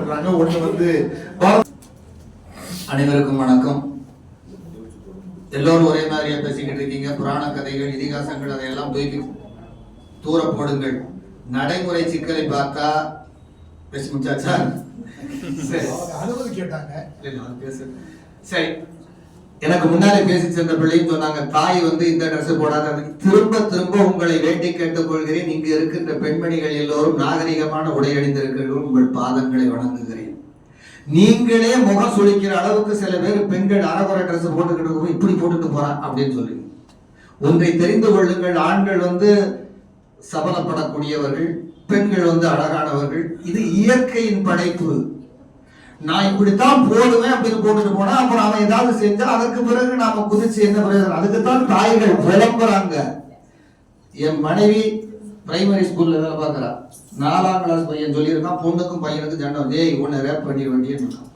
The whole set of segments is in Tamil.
இருக்கிறாங்க. ஒண்ணு வந்து அனைவருக்கும் வணக்கம். எல்லோரும் ஒரே மாதிரியா பேசிக்கிட்டு இருக்கீங்க. புராண கதைகள், இதிகாசங்கள் அதையெல்லாம் தூக்கி தூர போடுங்கள். நடைமுறை சிக்கலை பார்த்தா பேசி முடிச்சாச்சா? அனுமதி கேட்டாங்க. சரி, எனக்கு முன்னாலே பேசி சென்ற பிள்ளையும் சொன்னாங்க, தாய் வந்து இந்த ட்ரெஸ் போடாத. திரும்ப திரும்ப உங்களை வேண்டி கேட்டுக் கொள்கிறேன். இங்கு இருக்கின்ற பெண்மணிகள் எல்லோரும் நாகரிகமான உடை அணிந்திருக்கிறீர்கள். உங்கள் பாதங்களை வணங்குகிறேன். நீங்களே முகம் சுளிக்கிற அளவுக்கு சில பேர் பெண்கள் அரைகுறை ட்ரெஸ் போட்டுக்கிட்டு இப்படி போட்டுட்டு போறான் அப்படின்னு சொல்லி ஒன்றை தெரிந்து கொள்ளுங்கள். ஆண்கள் வந்து சபலப்படக்கூடியவர்கள், பெண்கள் வந்து அழகானவர்கள். இது இயற்கையின் படைப்பு. நான் இப்படித்தான் போடுவேன் அப்படின்னு போட்டுட்டு போனா அப்புறம் அவன் ஏதாவது செஞ்சா அதற்கு பிறகு நாம குதிச்சு என்ன பிரயோஜனம்? அதுக்குத்தான் தாய்கள் விளம்புறாங்க. என் மனைவி பிரைமரி ஸ்கூல்ல வேலை பார்க்கறா. 4ஆம் கிளாஸ் பையன் சொல்லியிருக்கான், பொண்ணுக்கும் பையனுக்கும் சண்டை வந்து, ஏய் உன்னை ரேப் பண்ணிட வேண்டியன்னு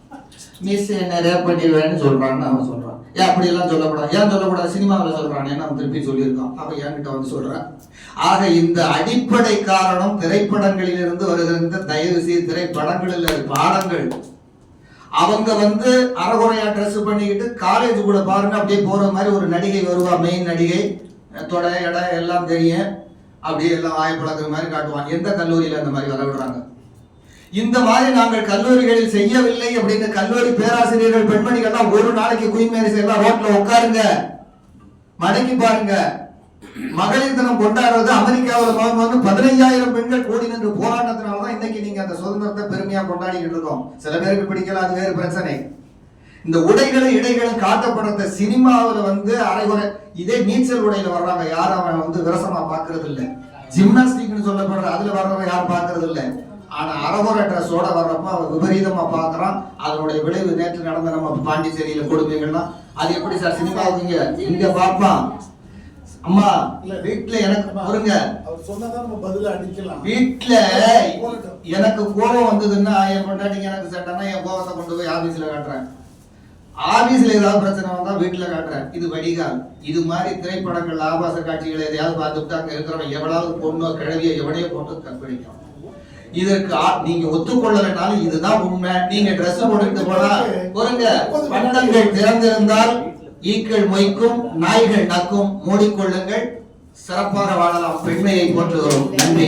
மிஸ் என்ன ரேப் பண்ணிடுவேன்னு சொல்றான்னு அவன் சொல்றான். ஏன் அப்படி எல்லாம் சொல்லக்கூடாது? ஏன் சொல்லக்கூடாது? சினிமாவில் சொல்றான். ஏன்னா அவன் திருப்பி சொல்லியிருக்கான். அப்ப என்கிட்ட வந்து சொல்றான். ஆக இந்த அடிப்படை காரணம் திரைப்படங்களில் இருந்து வருகிற தயவு செய்து திரைப்படங்களில் பாடங்கள். அவங்க வந்து அரைகுறையா ட்ரெஸ் பண்ணிக்கிட்டு காலேஜ் கூட பாருங்க அப்படியே போற மாதிரி ஒரு நடிகை வருவா. மெயின் நடிகை, தொட எடை எல்லாம் தெரியும், அப்படியே எல்லாம் வாய் பழக்கிற மாதிரி காட்டுவாங்க. எந்த கல்லூரியில அந்த மாதிரி வர விடுறாங்க? இந்த மாதிரி நாங்கள் கல்லூரிகளில் செய்யவில்லை அப்படின்னு கல்லூரி பேராசிரியர்கள் பெண்மணிகள்லாம் ஒரு நாளைக்கு குயின்மேரி செய்யலாம். ரோட்ல உட்காருங்க, மடக்கி பாருங்க. மகளிர் தினம் கொண்டாடுறது அமெரிக்காவில் 15,000 பெண்கள் கூடி நின்று போராட்டத்தினால்தான் இன்னைக்கு நீங்க அந்த சுதந்திரத்தை பெருமையா கொண்டாடிக்கிட்டு இருக்கோம். சில பேருக்கு பிடிக்கல, அது வேறு பிரச்சனை. இந்த உடைகளும் இடைகளும் காட்டப்படுற சினிமாவில் வந்து அரைகுறை இதே நீச்சல் உடையில வர்றாங்க. யாரும் அவன் வந்து விரசமா பாக்குறது இல்லை. ஜிம்னாஸ்டிக்னு சொல்லப்படுற அதுல வர்றவங்க யாரும் பாக்குறது இல்லை. ஆனா அரைகுறை ட்ரெஸ்ஸோட வர்றப்ப அவன் விபரீதமா பாக்குறான். அதனுடைய விளைவு நேற்று நடந்த நம்ம பாண்டிச்சேரியில கொடுமைகள்லாம் அது எப்படி சார் சினிமாவுக்கு இங்க பார்ப்பான். அம்மா வீட்டுல எனக்கு பாருங்க, வீட்டுல எனக்கு கோபம் வந்ததுன்னா என் பொண்டாட்டிக்கு எனக்கு சட்டைனா என் கோபத்தை கொண்டு போய் ஆபீஸ்ல காட்டுறேன். ஆபீஸ்ல ஏதாவது பிரச்சனை வந்தா வீட்டுல காட்டுறேன். இது வடிகால். இது மாதிரி திரைப்படங்கள் ஆபாச காட்சிகளை எதையாவது பார்த்துட்டு அங்க இருக்கிறவங்க எவ்வளவு பொண்ணோ கிழவியோ எவனையோ போட்டு கற்பழிக்கும். இதற்கு நீங்க ஒத்துக்கொள்ளனாலும் இதுதான் உண்மை. நீங்க ட்ரெஸ் போட்டுட்டு போனா பாருங்க, பட்டங்கள் திறந்திருந்தால் ஈக்கள் மொய்க்கும், நாய்கள் நக்கும். மூடிக்கொள்ளுங்கள், சிறப்பாக வாழலாம். பெண்மையை போற்றுகிறோம். நன்றி.